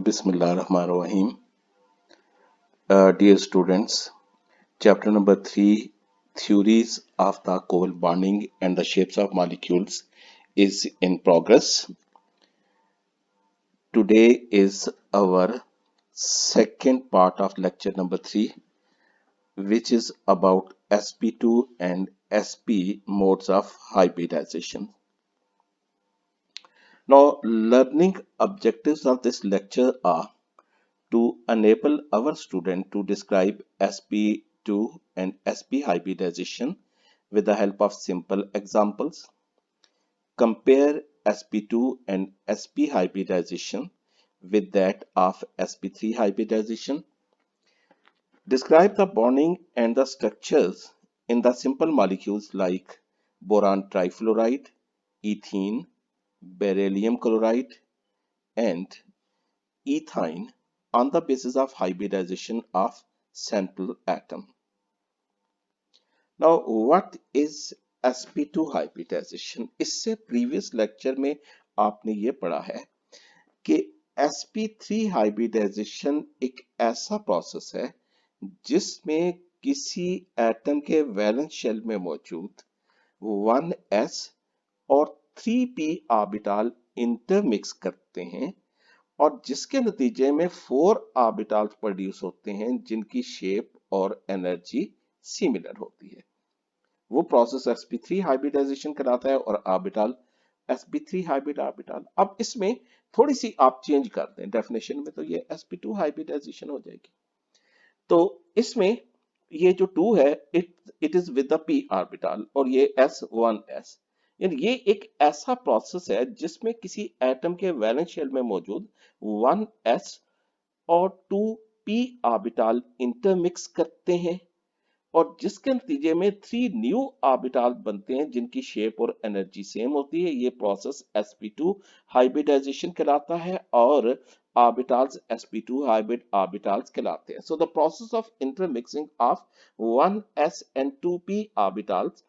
Bismillahirrahmanirrahim. Dear students, chapter number 3, Theories of the Covalent Bonding and the Shapes of Molecules, is in progress. Today is our second part of lecture number 3, which is about sp2 and sp modes of hybridization. Now, learning objectives of this lecture are to enable our student to describe sp2 and sp hybridization with the help of simple examples, compare sp2 and sp hybridization with that of sp3 hybridization, describe the bonding and the structures in the simple molecules like boron trifluoride, ethene, beryllium chloride, and ethine on the basis of hybridization of central atom. Now, what is sp2 hybridization? इससे previous lecture में आपने ये पढ़ा है कि sp3 hybridization एक ऐसा process है जिसमें किसी एटम के वैलेंस शेल में मौजूद 1s और 3p ऑर्बिटल इंटरमिक्स करते हैं और जिसके नतीजे में 4 ऑर्बिटल्स प्रोड्यूस होते हैं जिनकी शेप और एनर्जी सिमिलर होती है। वो प्रोसेस sp3 हाइब्रिडाइजेशन कराता है और ऑर्बिटल sp3 हाइब्रिड ऑर्बिटल। अब इसमें थोड़ी सी आप चेंज कर दें डेफिनेशन में तो ये sp2 हाइब्रिडाइजेशन हो जाएगी। तो इसमें ये जो 2 है it is with the p orbital और ये s1s, यानी ये एक ऐसा प्रोसेस है जिसमें किसी एटम के वैलेंस शेल में मौजूद 1s और 2p ऑर्बिटल इंटरमिक्स करते हैं और जिसके नतीजे में 3 न्यू ऑर्बिटल बनते हैं जिनकी शेप और एनर्जी सेम होती है। ये प्रोसेस sp2 हाइब्रिडाइजेशन कहलाता है और ऑर्बिटल्स sp2 हाइब्रिड ऑर्बिटल्स कहलाते हैं। So the process of intermixing of 1s and 2p orbitals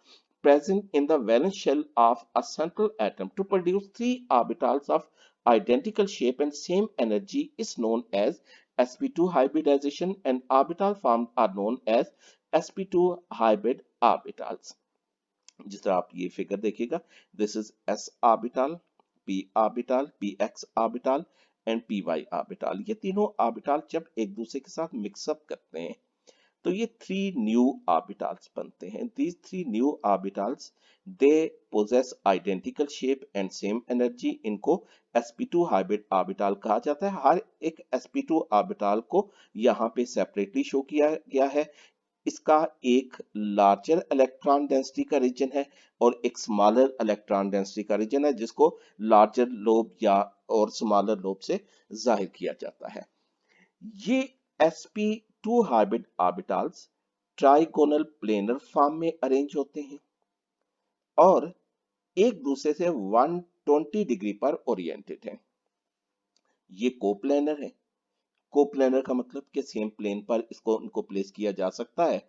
present in the valence shell of a central atom to produce 3 orbitals of identical shape and same energy is known as sp2 hybridization, and orbital formed are known as sp2 hybrid orbitals। जिस तरह आप ये figure देखिएगा, this is s orbital, p orbital, px orbital and py orbital. ये तीनों orbital जब एक दूसरे के साथ मिक्सअप करते हैं तो ये 3 न्यू ऑर्बिटल्स बनते हैं। These 3 new orbitals they possess identical shape and same energy। इनको sp2 हाइब्रिड ऑर्बिटल कहा जाता है। हर एक sp2 ऑर्बिटल को यहाँ पे सेपरेटली शो किया गया है। इसका एक लार्जर इलेक्ट्रॉन डेंसिटी का रीजन है और एक स्मॉलर इलेक्ट्रॉन डेंसिटी का रीजन है जिसको लार्जर लोब या और स्मॉलर लोब से जाहिर किया जाता है। ये sp2 hybrid orbitals trigonal planar form में अरेंज होते हैं और एक दूसरे से 120 डिग्री पर ओरिएंटेड हैं। ये कोप्लेनर है। कोप्लेनर का मतलब कि सेम प्लेन पर इनको प्लेस किया जा सकता है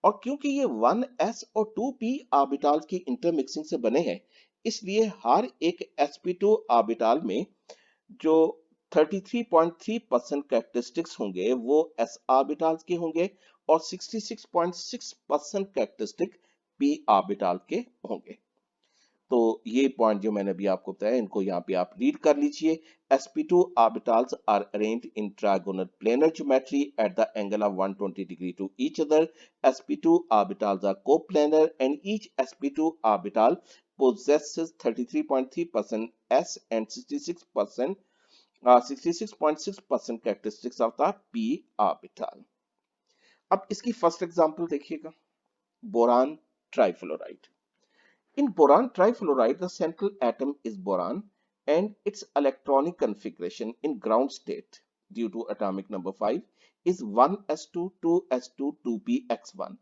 और क्योंकि ये 1s और 2p ऑर्बिटल्स की इंटरमिक्सिंग से बने हैं इसलिए हर एक sp2 ऑर्बिटल में जो 33.3% कैरेक्टरिस्टिक्स होंगे वो s ऑर्बिटल्स के होंगे और 66.6% कैरेक्टरिस्टिक p ऑर्बिटल के होंगे। तो ये पॉइंट जो मैंने अभी आपको बताया इनको यहाँ पे आप रीड कर लीजिए। sp2 orbitals are arranged in trigonal planar geometry at the angle of 120 degree to each other। sp2 orbitals are coplanar and each sp2 orbital possesses 33.3% s and 66.6% characteristics of the p orbital। अब इसकी first example देखिएगा, boron trifluoride. In boron trifluoride, the central atom is boron and its electronic configuration in ground state due to atomic number 5 is 1s2 2s2 2px1।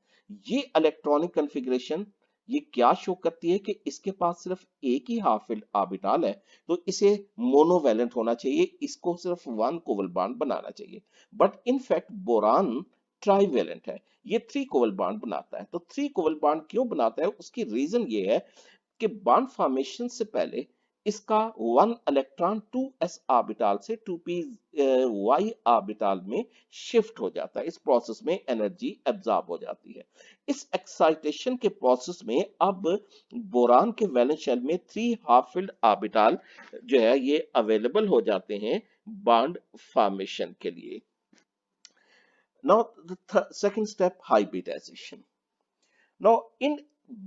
ये electronic configuration ये क्या show करती है कि इसके पास सिर्फ एक ही हाफ फील्ड ऑर्बिटल है तो इसे मोनोवैलेंट होना चाहिए, इसको सिर्फ 1 कोवल बॉन्ड बनाना चाहिए। But in fact boron trivalent है, ये 3 कोवल बॉन्ड बनाता है। तो 3 कोवल बॉन्ड क्यों बनाता है उसकी रीजन ये है कि बॉन्ड फॉर्मेशन से पहले इसका 1 इलेक्ट्रॉन 2s ऑर्बिटल से 2p y ऑर्बिटल में शिफ्ट हो जाता है। इस प्रोसेस में एनर्जी एब्जॉर्ब हो जाती है। इस एक्साइटेशन के प्रोसेस में अब बोरान के वैलेंस शेल में 3 हाफ फिल्ड ऑर्बिटल जो है ये अवेलेबल हो जाते हैं बॉन्ड फॉर्मेशन के लिए। Now the second step, hybridisation. Now, in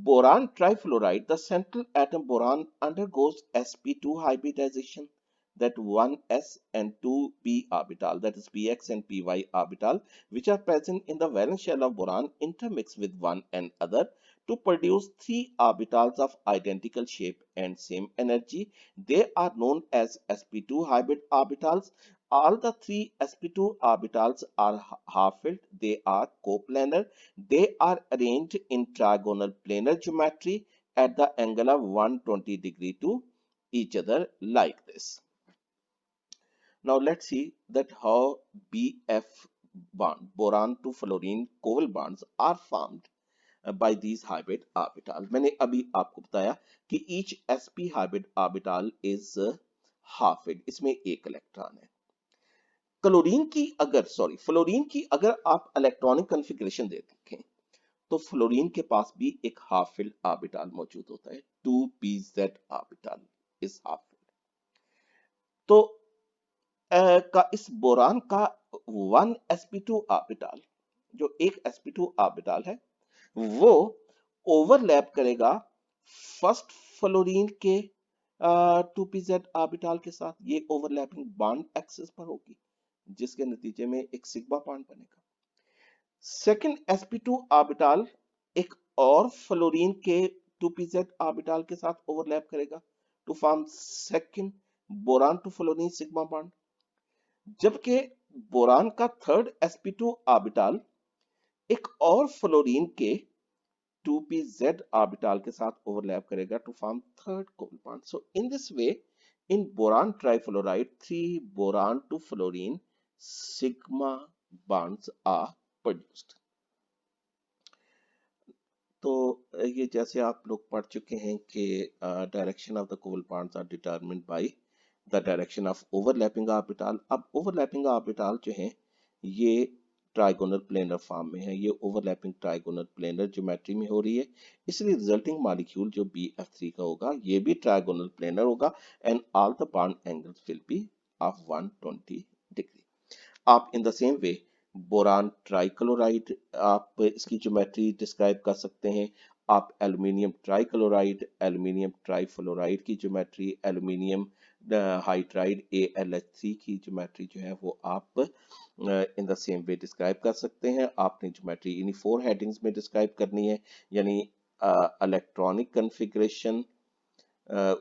boron trifluoride, the central atom boron undergoes sp2 hybridization, that 1s and 2p orbital, that is px and py orbital, which are present in the valence shell of boron, intermix with one another to produce three orbitals of identical shape and same energy. They are known as sp2 hybrid orbitals. All the three sp2 orbitals are half-filled. They are coplanar. They are arranged in trigonal planar geometry at the angle of 120 degree to each other like this. Now let's see that how BF bond, boron to fluorine covalent bonds, are formed by these hybrid orbital. मैंने अभी आपको बताया कि each sp hybrid orbital is half-filled. इसमें एक electron है। Fluorine की अगर आप इलेक्ट्रॉनिक कॉन्फ़िगरेशन देखें तो फ्लोरीन के पास भी एक हाफ फिल्ड ऑर्बिटल मौजूद होता है, 2pz orbital is half filled. तो का इस बोरान का 1sp2 ऑर्बिटल, जो एक sp2 ऑर्बिटल है, वो ओवरलैप करेगा फर्स्ट फ्लोरीन के 2pz ऑर्बिटल के साथ। ये ओवरलैपिंग बॉन्ड एक्सिस पर होगी, जिसके नतीजे में एक सिग्मा बॉन्ड बनेगा। सेकंड sp2 ऑर्बिटल एक और फ्लोरीन के 2pz ऑर्बिटल के साथ ओवरलैप करेगा to form second boron to fluorine sigma bond, जबकि बोरान का थर्ड sp2 ऑर्बिटल एक और फ्लोरीन के 2pz ऑर्बिटल के साथ ओवरलैप करेगा to form third covalent bond. So in this way, in boron trifluoride, 3 boron to fluorine sigma bonds are produced. तो ये जैसे आप लोग पढ़ चुके हैं कि direction of the covalent bonds are determined by the direction of overlapping orbital. अब ओवरलैपिंग ऑर्बिटल जो है ये ट्राइगोनल प्लेनर फॉर्म में है, ये ओवरलैपिंग ट्राइगोनल प्लेनर ज्योमेट्री में हो रही है, इसलिए रिजल्टिंग मॉलिक्यूल जो BF3 का होगा ये भी ट्राइगोनल प्लेनर होगा and all the bond angles will be of 120 degree. आप in the same way boron trichloride, आप इसकी ज्योमेट्री डिस्क्राइब कर सकते हैं। आप एल्यूमिनियम ट्राइक्लोराइड, एल्यूमिनियम ट्राइफ्लोराइड की ज्योमेट्री, एल्यूमिनियम हाइड्राइड AlH3 की ज्योमेट्री जो है वो आप in the same way describe कर सकते हैं। आपने ज्योमेट्री इन्हीं 4 हेडिंग्स में डिस्क्राइब करनी है, यानी इलेक्ट्रॉनिक कॉन्फ़िगरेशन,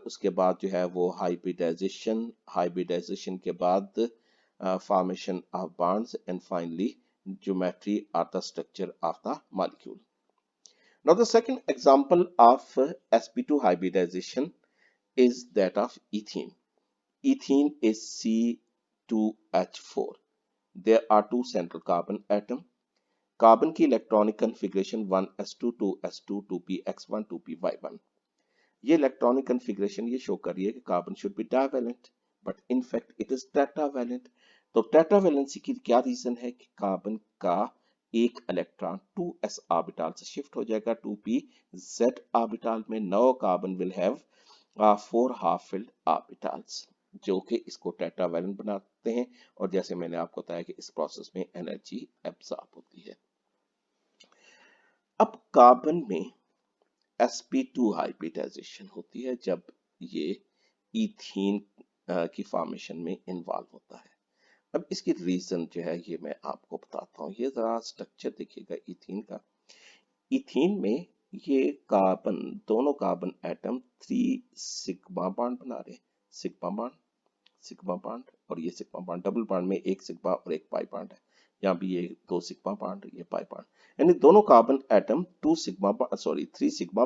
उसके बाद जो है वो हाइब्रिडाइजेशन, हाइब्रिडाइजेशन के बाद formation of bonds, and finally geometry or the structure of the molecule. Now the second example of sp2 hybridization is that of ethene. Ethene is C2H4. There are 2 central carbon atoms. Carbon की electronic configuration 1s2 2s2 2px1 2py1. ये electronic configuration ये show कर रही है कि carbon should be divalent, but in fact it is tetravalent. तो tetravalency की क्या रीजन है कि कार्बन का एक इलेक्ट्रॉन 2s ऑर्बिटल से शिफ्ट हो जाएगा 2pz ऑर्बिटल में। No carbon will have 4 half filled orbitals जो कि इसको टेट्रावेलेंट बनाते हैं, और जैसे मैंने आपको बताया कि इस प्रोसेस में एनर्जी एब्सॉर्ब होती है। अब कार्बन में sp2 हाइब्रिडाइजेशन होती है जब ये ईथीन की फॉर्मेशन में इन्वॉल्व होता है। अब इसकी रीजन जो है ये मैं आपको बताता हूँ। ये जरा स्ट्रक्चर देखिएगा ईथीन का। ईथीन में ये कार्बन, दोनों कार्बन एटम 3 सिग्मा बॉन्ड बना रहे हैं, सिग्मा बॉन्ड और ये सिग्मा बॉन्ड, डबल बॉन्ड में एक सिग्मा और एक पाई बॉन्ड है। यहाँ भी ये 2 सिग्मा बॉन्ड, ये पाई बॉन्ड, यानी दोनों कार्बन एटम 3 सिग्मा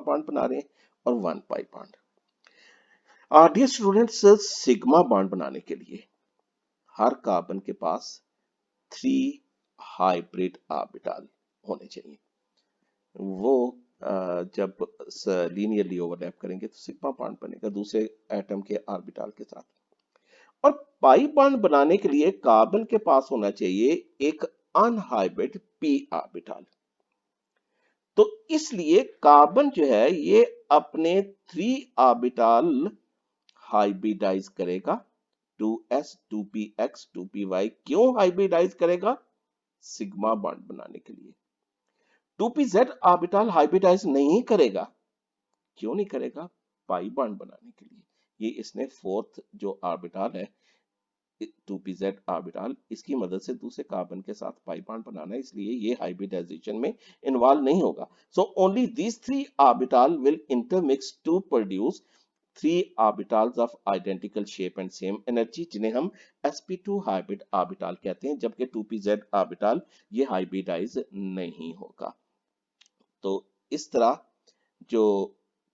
बॉन्ड बना रहे हैं और 1 pi bond. Dear students, sigma bond बनाने के लिए हर कार्बन के पास 3 हाइब्रिड ऑर्बिटल होने चाहिए। वो जब लीनियरली ओवरलैप करेंगे तो सिग्मा बॉन्ड बनेगा दूसरे एटम के ऑर्बिटल के साथ। और पाई बॉन्ड बनाने के लिए कार्बन के पास होना चाहिए एक अनहाइब्रिड पी ऑर्बिटल। तो इसलिए कार्बन जो है ये अपने 3 ऑर्बिटल हाइब्रिडाइज करेगा 2s 2px 2py। क्यों हाइब्रिडाइज करेगा? सिग्मा बॉन्ड बनाने के लिए। 2pz ऑर्बिटल हाइब्रिडाइज नहीं करेगा। क्यों नहीं करेगा? पाई बॉन्ड बनाने के लिए। ये इसने फोर्थ जो ऑर्बिटल है 2pz ऑर्बिटल, इसकी मदद से दूसरे कार्बन के साथ पाई बॉन्ड बनाना है, इसलिए ये हाइब्रिडाइजेशन में इन्वॉल्व नहीं होगा। So only these 3 orbital will intermix to produce 3 orbitals of identical shape and same energy, जिन्हें हम sp2 हाइब्रिड ऑर्बिटल कहते हैं, जबकि 2pz ऑर्बिटल ये हाइब्रिडाइज नहीं होगा। तो इस तरह जो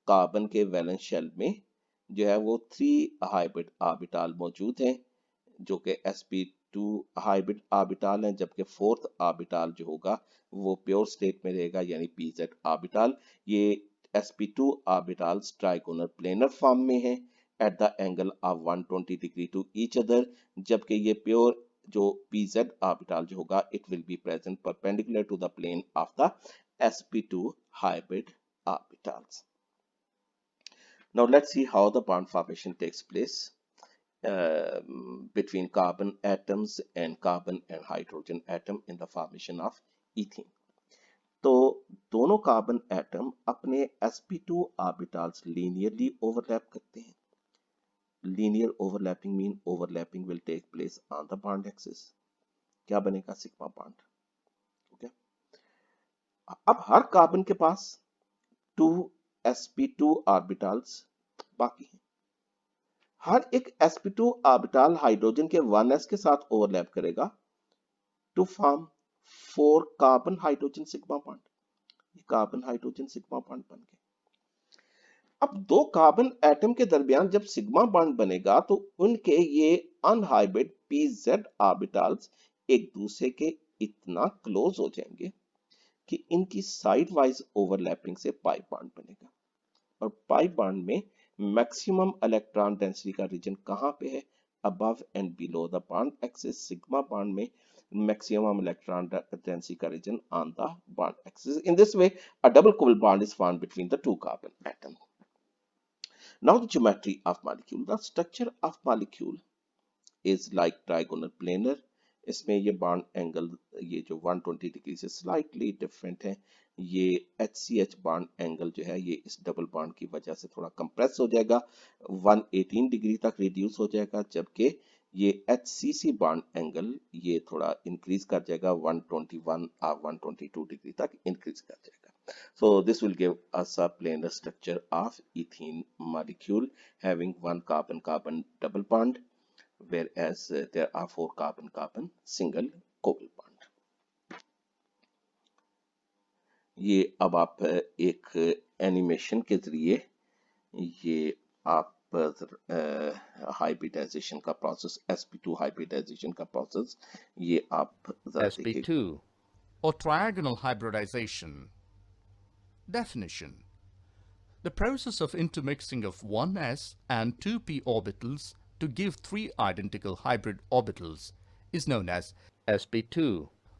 कार्बन के वैलेंस शेल में जो है वो 3 हाइब्रिड ऑर्बिटल मौजूद हैं, जो कि sp2 हाइब्रिड ऑर्बिटल है, जबकि फोर्थ ऑर्बिटल जो होगा वो प्योर स्टेट में रहेगा यानी pz ऑर्बिटल। ये sp2 orbitals trigonal planar form में है at the angle of 120 degree to each other, जबकि ये प्योर जो pz ऑर्बिटल जो होगा it will be present perpendicular to the plane of the sp2 hybrid orbitals. Now let's see how the bond formation takes place between carbon atoms and carbon and hydrogen atom in the formation of ethene. तो दोनों carbon atom अपने sp2 orbitals linearly overlap करते हैं। Linear overlapping mean overlapping will take place on the bond axis. क्या बनेगा? Sigma bond. Okay, अब हर carbon के पास 2 sp2 ऑर्बिटल्स बाकी हैं। हर एक sp2 ऑर्बिटल हाइड्रोजन के 1s के साथ ओवरलैप करेगा to form 4 carbon hydrogen sigma bond. ये कार्बन हाइड्रोजन सिग्मा बॉन्ड बन गए। अब दो कार्बन एटम के दरमियान जब सिग्मा बॉन्ड बनेगा तो उनके ये अनहाइब्रिड pz ऑर्बिटल्स एक दूसरे के इतना क्लोज हो जाएंगे कि इनकी साइड वाइज ओवरलैपिंग से पाई बॉन्ड बनेगा। और पाई बॉन्ड में मैक्सिमम इलेक्ट्रॉन डेंसिटी का रीजन कहां पे है? Above and below the bond axis. Sigma bond में maximum electron density का region on the bond axis. In this way, a double covalent bond is formed between the two carbon atoms. Now the geometry of molecule. The structure of molecule is like trigonal planar. इसमें ये bond angle ये जो 120 degree से slightly different है। ये HCH bond angle जो है ये इस डबल बॉन्ड की वजह से थोड़ा कंप्रेस हो जाएगा, 118 डिग्री तक रिड्यूस हो जाएगा, जबकि ये HCC बॉन्ड एंगल ये थोड़ा इंक्रीज कर जाएगा, 121 और 122 डिग्री तक इंक्रीज कर जाएगा। So this will give us a planar structure of ethene molecule having one carbon-carbon double bond, whereas there are 4 carbon-carbon single covalent bond. ये अब आप एक एनिमेशन के जरिए ये आप हाइब्रिडाइजेशन का प्रोसेस, sp2 हाइब्रिडाइजेशन का प्रोसेस ये आप sp2 or trigonal hybridization. Definition: the process of intermixing of 1s and 2p orbitals to give 3 identical hybrid orbitals is known as sp2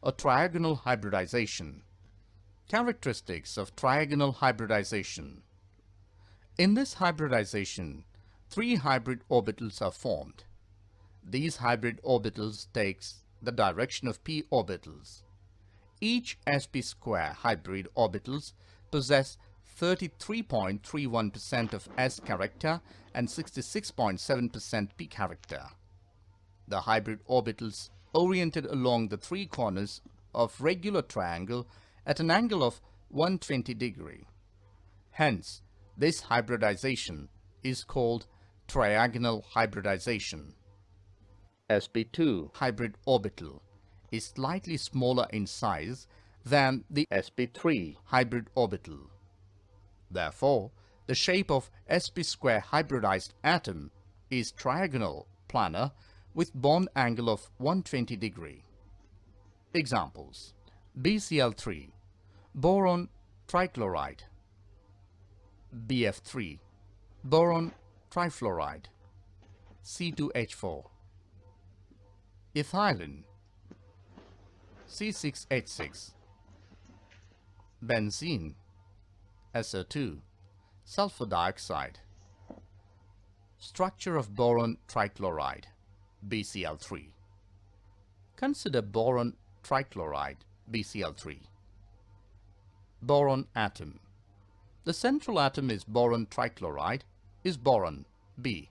or trigonal hybridization. Characteristics of trigonal hybridization: in this hybridization, 3 hybrid orbitals are formed. These hybrid orbitals takes the direction of p orbitals. Each sp square hybrid orbitals possess 33.31% of s character and 66.7% p character. The hybrid orbitals oriented along the 3 corners of regular triangle at an angle of 120 degree. Hence, this hybridization is called trigonal hybridization. sp2 hybrid orbital is slightly smaller in size than the sp3 hybrid orbital. Therefore, the shape of sp square hybridized atom is trigonal planar with bond angle of 120 degree. Examples: BCl3, boron trichloride, BF3, boron trifluoride, C2H4, ethylene, C6H6, benzene, SO2, sulfur dioxide, structure of boron trichloride, BCl3. Consider boron trichloride, BCl3. Boron atom. The central atom is boron trichloride, is boron, B.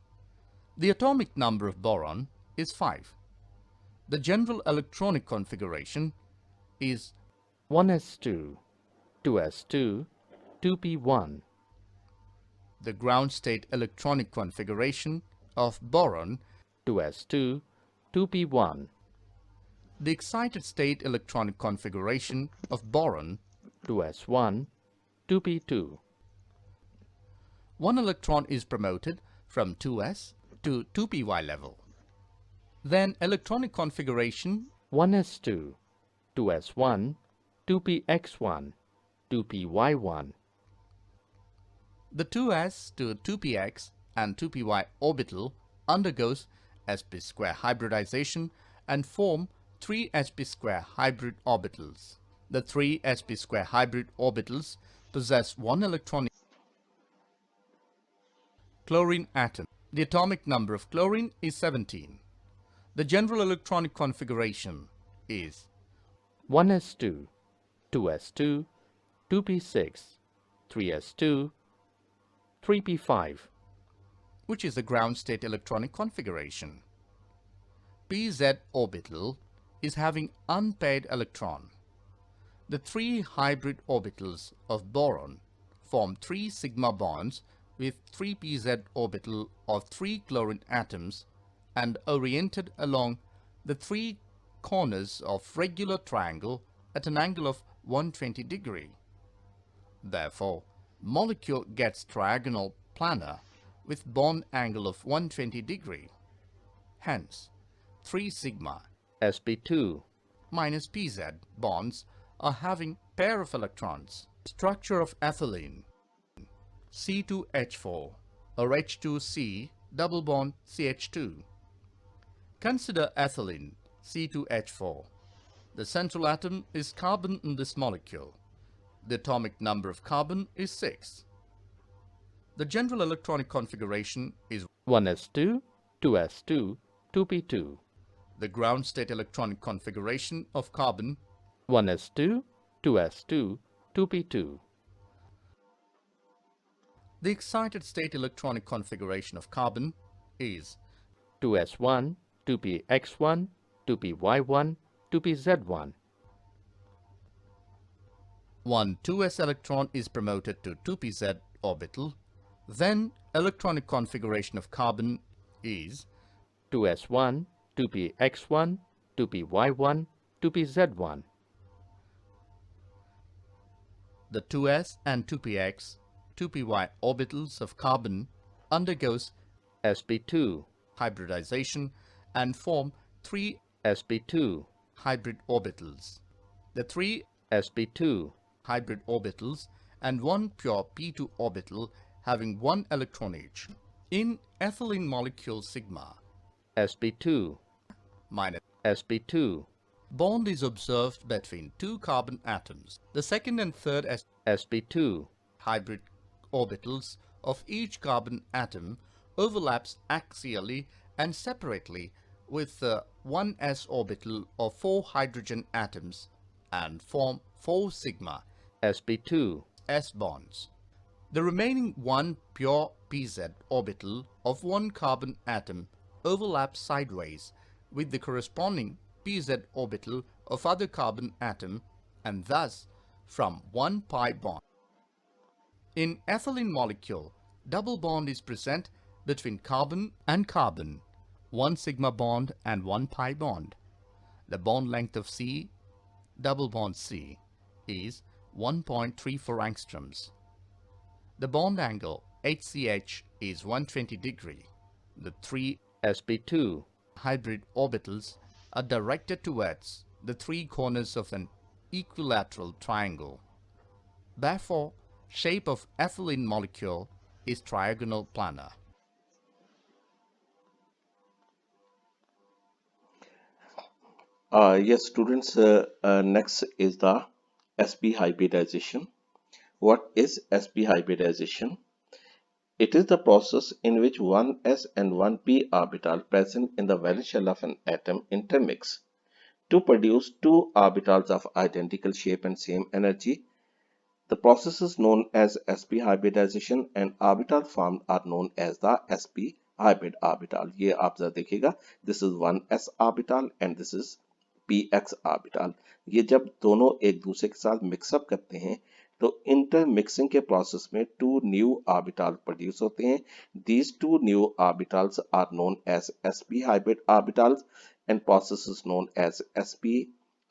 The atomic number of boron is 5. The general electronic configuration is 1s2, 2s2, 2p1. the ground state electronic configuration of boron, 2s2, 2p1. the excited state electronic configuration of boron. 2s1, 2p2. One electron is promoted from 2s to 2py level. Then electronic configuration 1s2, 2s1, 2px1, 2py1. the 2s to 2px and 2py orbital undergoes sp square hybridization and form 3 sp square hybrid orbitals. The 3 sp square hybrid orbitals possess one electron. Chlorine atom. The atomic number of chlorine is 17. The general electronic configuration is 1s2, 2s2, 2p6, 3s2, 3p5. which is the ground state electronic configuration. Pz orbital is having unpaired electron. The 3 hybrid orbitals of boron form 3 sigma bonds with 3 pz orbital of 3 chlorine atoms and oriented along the 3 corners of regular triangle at an angle of 120 degree. Therefore, molecule gets triagonal planar with bond angle of 120 degree. Hence, 3 sigma sp2, minus pz bonds are having pair of electrons. Structure of ethylene, C2H4 or H2C double bond CH2. Consider ethylene, C2H4. The central atom is carbon in this molecule. The atomic number of carbon is 6. The general electronic configuration is 1s2, 2s2, 2p2. the ground state electronic configuration of carbon. 1s2, 2s2, 2p2. The excited state electronic configuration of carbon is 2s1, 2px1, 2py1, 2pz1. one 2s electron is promoted to 2pz orbital. Then electronic configuration of carbon is 2s1, 2px1, 2py1, 2pz1. the 2s and 2px, 2py orbitals of carbon undergoes sp2, hybridization and form 3 sp2, hybrid orbitals. The 3 sp2, hybrid orbitals and one pure p2 orbital having one electron each. In ethylene molecule sigma sp2, minus sp2, bond is observed between 2 carbon atoms. The second and third sp2, hybrid orbitals of each carbon atom overlaps axially and separately with the 1s orbital of 4 hydrogen atoms and form 4 sigma sp2, s bonds. The remaining 1 pure pz orbital of 1 carbon atom overlaps sideways with the corresponding pz orbital of other carbon atom and thus from 1 pi bond. In ethylene molecule, double bond is present between carbon and carbon, 1 sigma bond and 1 pi bond. The bond length of C, double bond C, is 1.34 angstroms. The bond angle HCH is 120 degree. The 3 sp2, hybrid orbitals are directed towards the 3 corners of an equilateral triangle. Therefore, Shape of ethylene molecule is trigonal planar. Yes, students, next is the sp hybridization. What is sp hybridization? It is the process in which one s and one p orbital present in the valence shell of an atom intermix to produce two orbitals of identical shape and same energy. The process is known as sp hybridization and orbital formed are known as the sp hybrid orbital. ये आप जरा देखिएगा, this is one s orbital and this is px orbital. ये जब दोनों एक दूसरे के साथ मिक्सअप करते हैं तो इंटरमिक्सिंग के प्रोसेस में टू न्यू ऑर्बिटल प्रोड्यूस होते हैं. These two new orbitals are known as sp hybrid orbitals and process is known as sp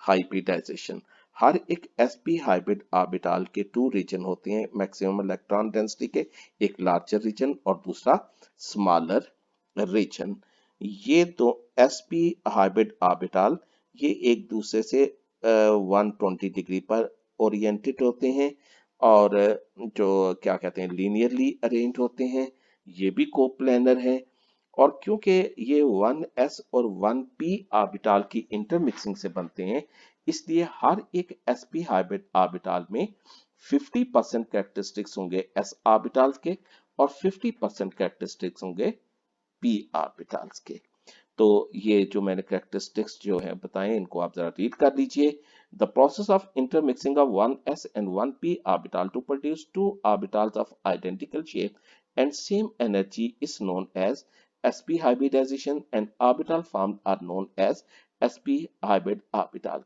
hybridization. हर एक sp हाइब्रिड ऑर्बिटल के टू रीजन होते हैं मैक्सिमम इलेक्ट्रॉन डेंसिटी के, एक लार्जर रीजन और दूसरा स्मॉलर रीजन. ये दो sp हाइब्रिड ऑर्बिटल ये एक दूसरे से 120 डिग्री पर ओरिएंटेड होते हैं और जो क्या कहते हैं लीनियरली अरेंज होते हैं. ये भी कोप्लेनर है और क्योंकि ये 1s और 1p ऑर्बिटल की इंटरमिक्सिंग से बनते हैं इसलिए हर एक sp हाइब्रिड ऑर्बिटल में 50% कैरेक्टरिस्टिक्स होंगे s ऑर्बिटल्स के और 50% कैरेक्टरिस्टिक्स होंगे p ऑर्बिटल्स के. तो ये जो मैंने कैरेक्टरिस्टिक्स जो है बताए इनको आप जरा रीड कर लीजिए. The process of intermixing of 1s and 1p orbital to produce two orbitals of identical shape and same energy is known as sp hybridization and orbital formed are known as sp hybrid orbitals.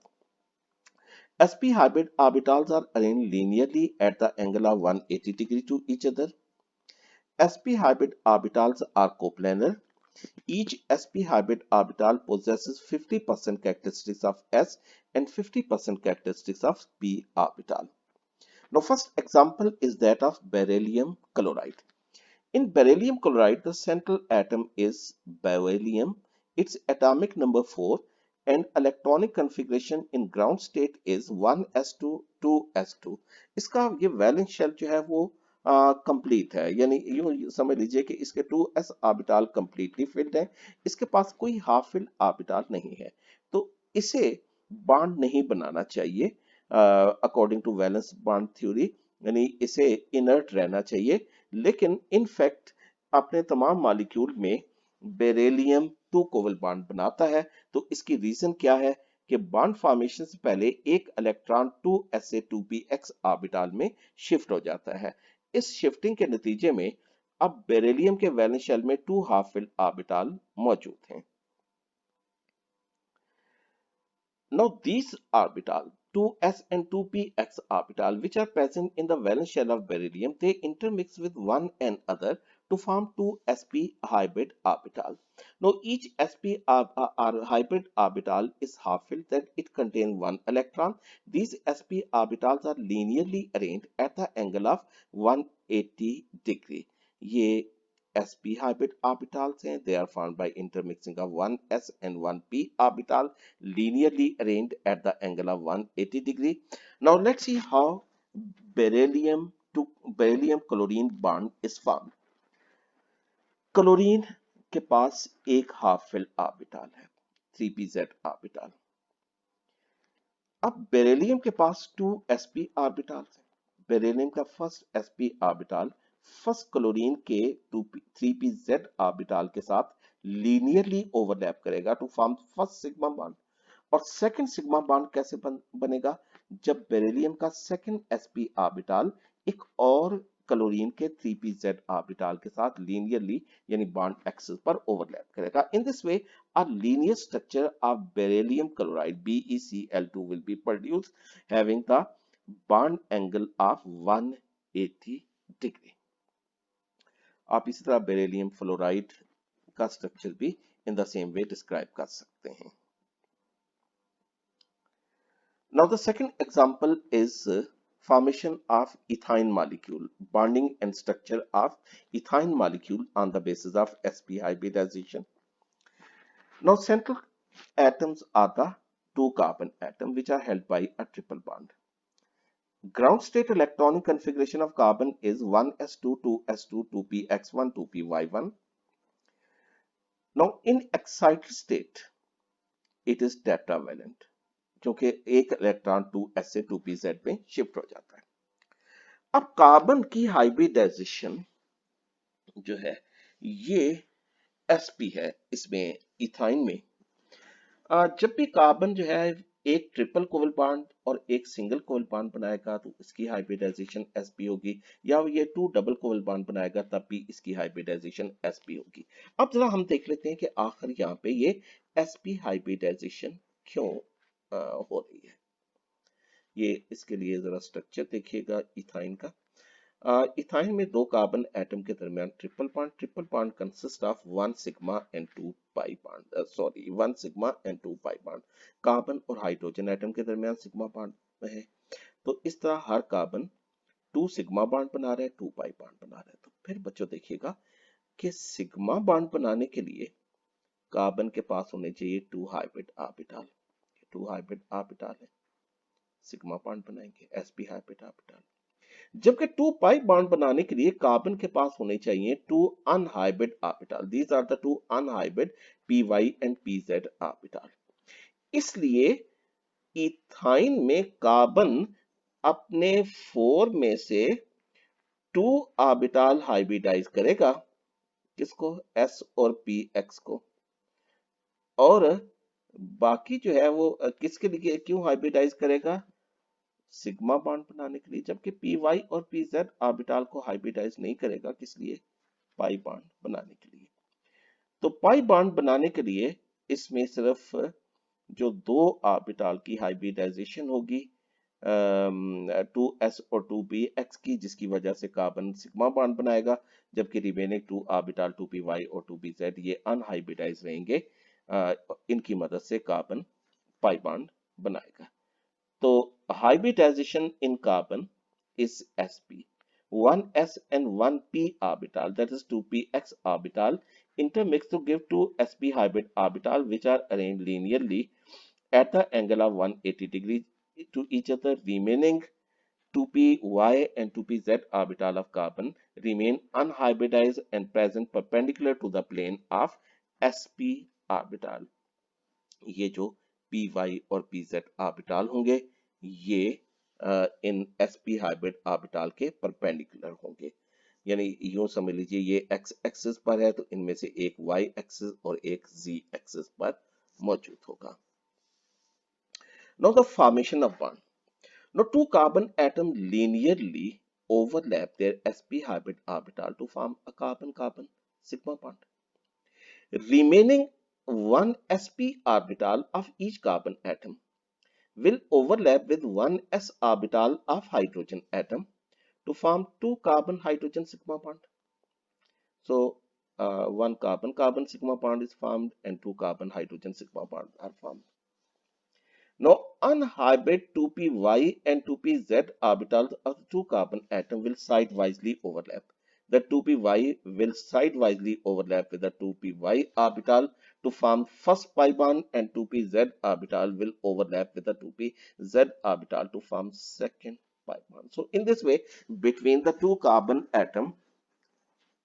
sp hybrid orbitals are arranged linearly at the angle of 180 degree to each other. sp hybrid orbitals are coplanar. Each sp hybrid orbital possesses 50% characteristics of s and 50% characteristics of p orbital. Now first example is that of beryllium chloride. In beryllium chloride, the central atom is beryllium. Its atomic number 4 and electronic configuration in ground state is 1s2 2s2. इसका ये valence shell जो है वो complete है, यानी यूं समझ लीजिए कि इसके 2s ऑर्बिटल कंप्लीटली फिल्ड है, इसके पास कोई हाफ फिल्ड ऑर्बिटल नहीं है, तो इसे बॉन्ड नहीं बनाना चाहिए according to valence bond theory, यानी इसे इनर्ट रहना चाहिए. लेकिन इन फैक्ट अपने तमाम मॉलिक्यूल में बेरिलियम 2 कोवल बॉन्ड बनाता है. तो इसकी रीजन क्या है कि बॉन्ड फॉर्मेशन से पहले एक इलेक्ट्रॉन 2s से 2px ऑर्बिटल में शिफ्ट हो जाता है. इस शिफ्टिंग के नतीजे में अब बेरिलियम के वैलेंस शेल में 2 हाफ फिल्ड ऑर्बिटल मौजूद हैं. Now these orbital 2s and 2px orbital which are present in the valence shell of beryllium, they intermix with one another to form two sp hybrid orbital. Now each sp hybrid orbital is half filled, that it contains one electron. These sp orbitals are linearly arranged at the angle of 180 degree. ये sp hybrid orbitals हैं. They are formed by intermixing of 1s and 1p orbital linearly arranged at the angle of 180 degree. Now let's see how beryllium to beryllium chlorine bond is formed. Chlorine के पास एक half filled orbital है 3pz orbital. अब beryllium के पास 2 sp orbitals हैं. Beryllium का first sp orbital first chlorine के 3pz orbital के साथ लीनियरली ओवरलैप करेगा to form first sigma bond. और सेकंड सिग्मा बॉन्ड कैसे बनेगा? जब बेरिलियम का सेकंड sp ऑर्बिटल एक और क्लोरीन के 3pz ऑर्बिटल के साथ लीनियरली यानी बॉन्ड एक्सिस पर ओवरलैप करेगा. इन this way a linear structure of beryllium chloride BeCl2 will be produced having the bond angle of 180 degree. आप इसी तरह बेरिलियम फ्लोराइड का स्ट्रक्चर भी इन द सेम वे डिस्क्राइब कर सकते हैं. Now the second example is formation of ethyne molecule, bonding and structure of ethyne molecule on the basis of sp hybridization. Now central atoms are the two carbon atoms which are held by a triple bond. Ground state electronic configuration of carbon is 1s2, 2s2, 2px1, 2py1. Now in excited state it is tetravalent, क्योंकि एक electron 2s से 2pz में shift हो जाता है। अब carbon की hybridisation जो है ये sp है, इसमें इथाइन में जब भी कार्बन जो है एक ट्रिपल कोवल बॉन्ड और एक सिंगल कोवल बॉन्ड बनाएगा तो इसकी हाइब्रिडाइजेशन sp होगी, या ये 2 डबल कोवल बॉन्ड बनाएगा तब भी इसकी हाइब्रिडाइजेशन sp होगी। अब जरा हम देख लेते हैं कि आखिर यहाँ पे ये sp हाइब्रिडाइजेशन क्यों हो रही है। ये इसके लिए जरा स्ट्रक्चर देखिएगा इथाइन का। इथाइन में दो कार्बन एटम के दरमियान triple bond consist of 1 sigma and 2 pi bond, 1 sigma and 2 pi bond. Carbon और हाइड्रोजन एटम के दरमियान सिग्मा बॉन्ड है, तो इस तरह हर कार्बन 2 सिग्मा बॉन्ड बना रहा है, 2 पाई बॉन्ड बना रहा है। तो फिर बच्चों देखिएगा कि सिग्मा बॉन्ड बनाने के लिए कार्बन के पास होने चाहिए 2 हाइब्रिड ऑर्बिटल। 2 हाइब्रिड ऑर्बिटल है, सिग्मा बॉन्ड बनाएंगे, sp हाइब्रिड ऑर्बिटल। जबकि 2 पाई बॉन्ड बनाने के लिए कार्बन के पास होने चाहिए 2 unhybrid orbital. These are the 2 unhybrid py and pz orbital. इसलिए इथाइन में कार्बन अपने 4 में से 2 ऑर्बिटल हाइब्रिडाइज करेगा, किसको, s और px को, और बाकी जो है वो किसके लिए क्यों हाइब्रिडाइज करेगा, सिग्मा बॉन्ड बनाने के लिए। जबकि py और pz ऑर्बिटल को हाइब्रिडाइज नहीं करेगा, किस लिए, पाई बॉन्ड बनाने के लिए। तो पाई बॉन्ड बनाने के लिए इसमें सिर्फ जो दो ऑर्बिटल की हाइब्रिडाइजेशन होगी 2s और 2px की, जिसकी वजह से कार्बन सिग्मा बॉन्ड बनाएगा, जबकि रिमेनिंग 2 ऑर्बिटल 2py और 2pz ये अनहाइब्रिडाइज रहेंगे। इनकी मदद से कार्बन पाई बॉन्ड बनाएगा। तो hybridization in carbon is sp. 1s and 1p orbital, that is 2px orbital, intermix to give two sp hybrid orbital which are arranged linearly at the angle of 180 degrees to each other. Remaining 2py and 2pz orbital of carbon remain unhybridized and present perpendicular to the plane of sp orbital. ये जो py और pz orbital होंगे ये इन sp hybrid orbital के perpendicular होंगे, यानी यूं समझ लीजिए ये x एक्सिस पर है तो इनमें से एक y एक्सिस और एक z एक्सिस पर मौजूद होगा। Now the formation of bond. Now two carbon atom linearly overlap their sp hybrid orbital to form a carbon-carbon sigma bond. Remaining one sp orbital of each carbon atom will overlap with one s orbital of hydrogen atom to form two carbon hydrogen sigma bond. So one carbon sigma bond is formed and two carbon hydrogen sigma bond are formed. Now unhybrid 2py and 2pz orbitals of the two carbon atom will side-wisely overlap. The 2py will side-wisely overlap with the 2py orbital to form first pi bond, and 2pz orbital will overlap with the 2pz orbital to form second pi bond. So in this way, between the two carbon atom,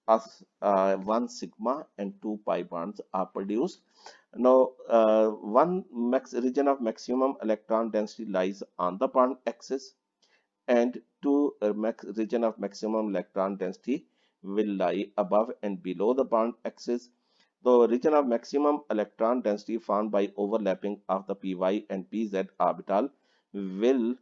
one sigma and two pi bonds are produced. Now, one region of maximum electron density lies on the bond axis, and two region of maximum electron density will lie above and below the bond axis. The region of maximum electron density formed by overlapping of the py and pz orbital will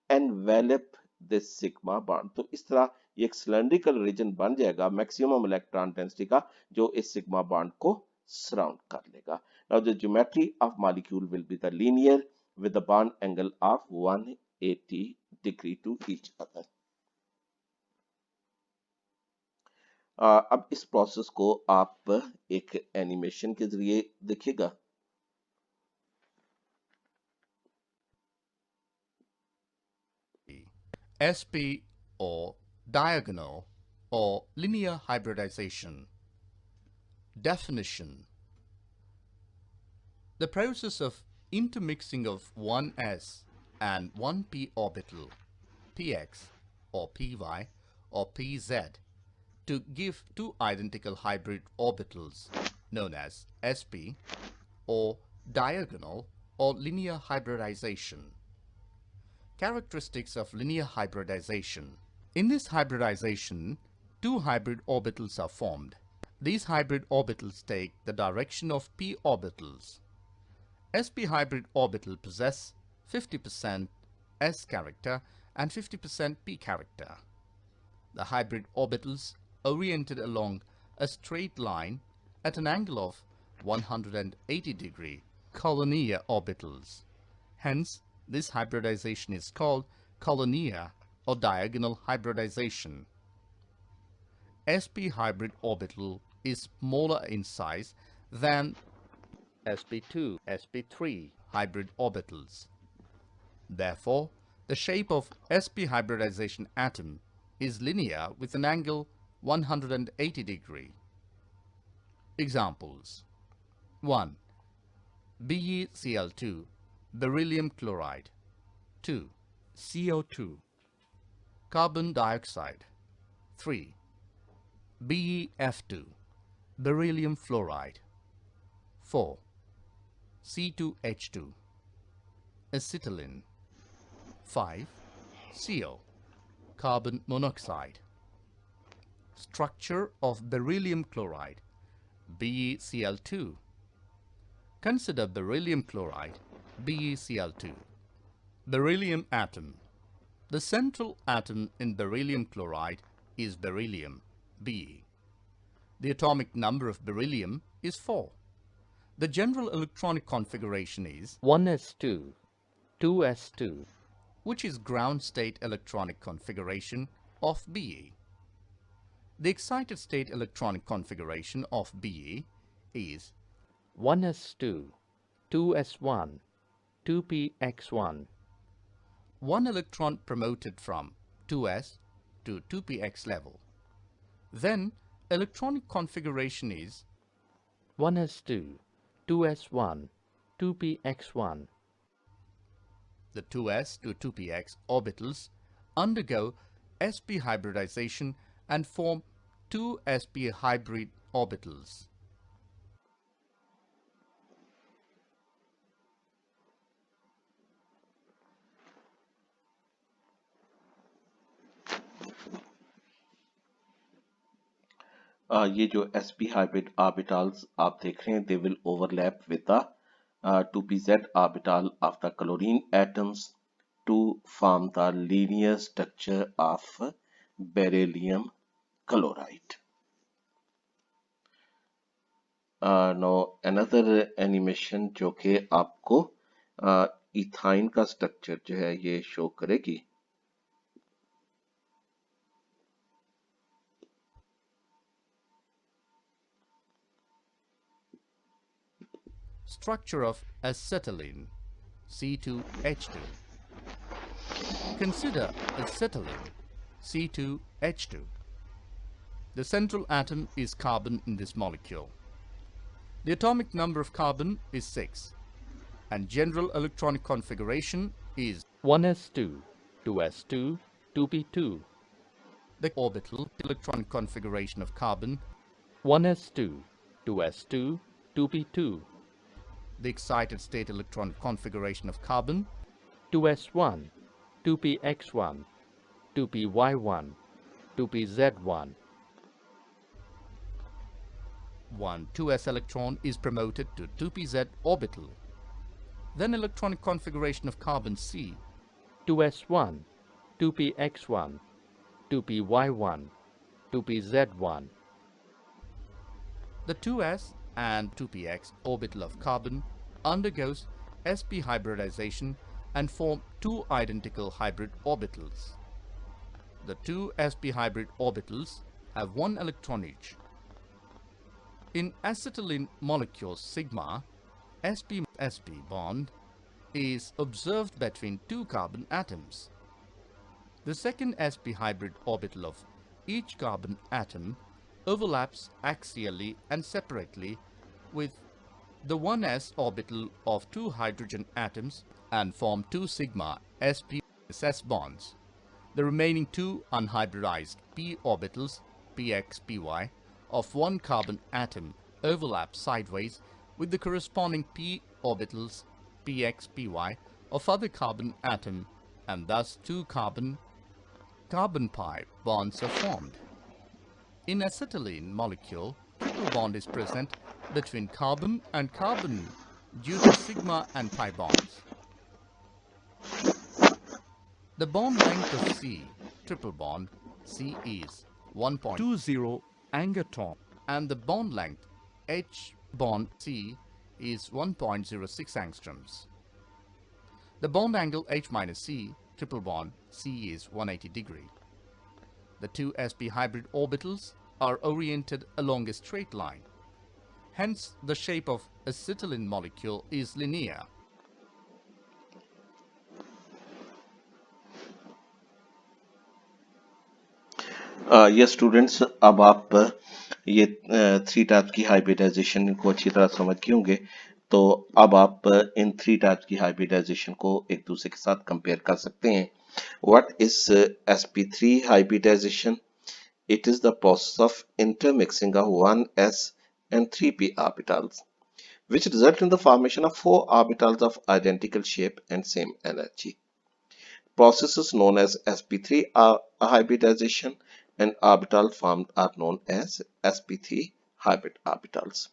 envelop this sigma bond. तो इस तरह ये एक cylindrical reason बन जाएगा maximum electron density का, जो इस सिग्मा बॉन्ड को सराउंड कर लेगा। Now the geometry of molecule will be the linear with the bond angle of 180 degree to each other. अब इस प्रोसेस को आप एक एनिमेशन के जरिए देखिएगा। sp or diagonal or linear hybridization. Definition: the process of intermixing of one s and one p orbital px or py or pz to give two identical hybrid orbitals known as sp, or diagonal or linear hybridization. Characteristics of linear hybridization. In this hybridization, two hybrid orbitals are formed. These hybrid orbitals take the direction of p orbitals. sp hybrid orbital possess 50% s character and 50% p character. The hybrid orbitals oriented along a straight line at an angle of 180 degree collinear orbitals. Hence, this hybridization is called collinear or diagonal hybridization. sp hybrid orbital is smaller in size than sp2, sp3 hybrid orbitals. Therefore, the shape of sp hybridization atom is linear with an angle 180 degree. Examples: 1. BeCl2, beryllium chloride. 2. CO2, carbon dioxide. 3. BeF2, beryllium fluoride. 4. C2H2, acetylene. 5. CO, carbon monoxide. Structure of beryllium chloride, BeCl2. Consider beryllium chloride, BeCl2. Beryllium atom. The central atom in beryllium chloride is beryllium, Be. The atomic number of beryllium is 4. The general electronic configuration is 1s2, 2s2, which is ground state electronic configuration of Be. The excited state electronic configuration of Be is 1s2, 2s1, 2px1. one electron promoted from 2s to 2px level. Then electronic configuration is 1s2, 2s1, 2px1. the 2s to 2px orbitals undergo sp hybridization and form two sp hybrid orbitals. ये जो sp hybrid orbitals आप देख रहे हैं, they will overlap with the 2pz orbital of the chlorine atoms to form the linear structure of beryllium chloride. Now another animation जो कि आपको ethyne का स्ट्रक्चर जो है ये शो करेगी. Structure of acetylene, C2H2. Consider acetylene, C2H2. The central atom is carbon in this molecule. The atomic number of carbon is 6, and general electronic configuration is 1s2, 2s2, 2p2. the orbital electronic configuration of carbon, 1s2, 2s2, 2p2. the excited state electronic configuration of carbon, 2s1, 2px1, 2py1, 2pz1. one 2s electron is promoted to 2pz orbital. Then electronic configuration of carbon C, 2s1, 2px1, 2py1, 2pz1. the 2s and 2px orbital of carbon undergoes sp hybridization and form two identical hybrid orbitals. The two sp hybrid orbitals have one electron each. In acetylene molecule sigma, sp-sp bond is observed between two carbon atoms. The second sp hybrid orbital of each carbon atom overlaps axially and separately with the 1s orbital of two hydrogen atoms and form two sigma sp-ss bonds. The remaining two unhybridized p orbitals, px, py, of one carbon atom overlap sideways with the corresponding p orbitals, px, py, of other carbon atom, and thus two carbon pi bonds are formed. In acetylene molecule, triple bond is present between carbon and carbon due to sigma and pi bonds. The bond length of C, triple bond, C is 1.20 angerton, and the bond length H bond C is 1.06 angstroms. The bond angle H-C, triple bond C is 180 degree. The two sp hybrid orbitals are oriented along a straight line. Hence, the shape of acetylene molecule is linear. Yes students, अब आप ये three types की hybridisation को अच्छी तरह समझ गए होंगे। तो अब आप इन थ्री टाइप्स की हाइब्रिडाइजेशन को एक दूसरे के साथ कंपेयर कर सकते हैं। What is sp3 hybridization? It is the process of intermixing of 1s and 3p orbitals, which result in the formation of 4 orbitals of identical shape and same energy. Processes known as sp3 hybridization and orbital formed are known as sp3 hybrid orbitals.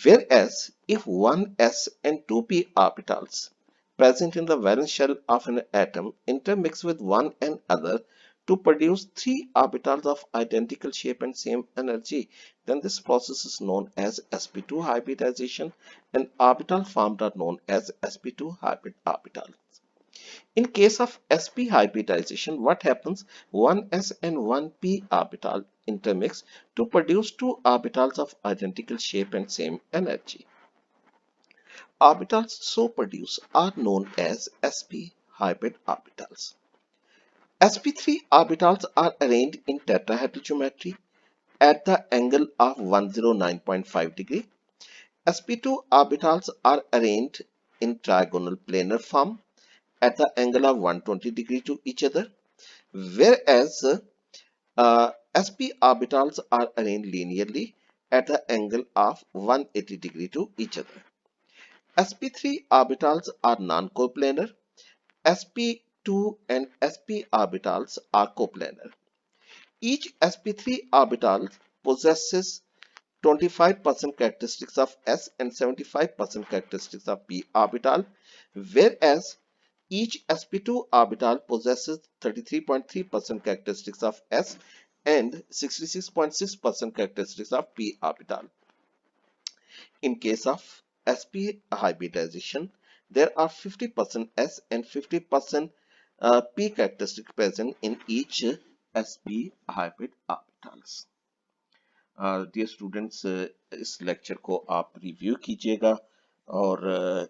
Whereas if 1s and 2p orbitals present in the valence shell of an atom intermix with one another to produce 3 orbitals of identical shape and same energy, then this process is known as sp2 hybridization, and orbital formed are known as sp2 hybrid orbitals. In case of sp hybridization, what happens? 1s and 1p orbital intermix to produce 2 orbitals of identical shape and same energy. Orbitals so produced are known as sp hybrid orbitals. sp3 orbitals are arranged in tetrahedral geometry at the angle of 109.5 degree. sp2 orbitals are arranged in trigonal planar form at the angle of 120 degree to each other, whereas sp orbitals are arranged linearly at the angle of 180 degree to each other. sp3 orbitals are non-coplanar. sp2 and sp orbitals are coplanar. Each sp3 orbital possesses 25% characteristics of s and 75% characteristics of p orbital, whereas each sp2 orbital possesses 33.3% characteristics of s and 66.6% characteristics of p orbital. In case of sp hybridization, there are 50% s and 50% p characteristics present in each sp hybrid orbitals. Dear students, इस lecture को आप review कीजिएगा और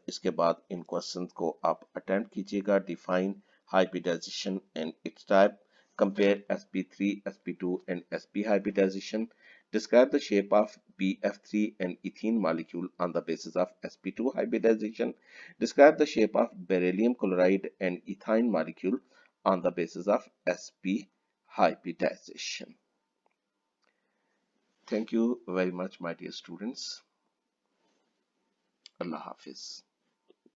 इसके बाद इन questions को आप attempt कीजिएगा। Define hybridization and it's type, compare sp3, sp2 and sp hybridization, describe the shape of BF3 and ethene molecule on the basis of sp2 hybridization, describe the shape of beryllium chloride and ethyne molecule on the basis of sp hybridization. Thank you very much, my dear students. Allah Hafiz.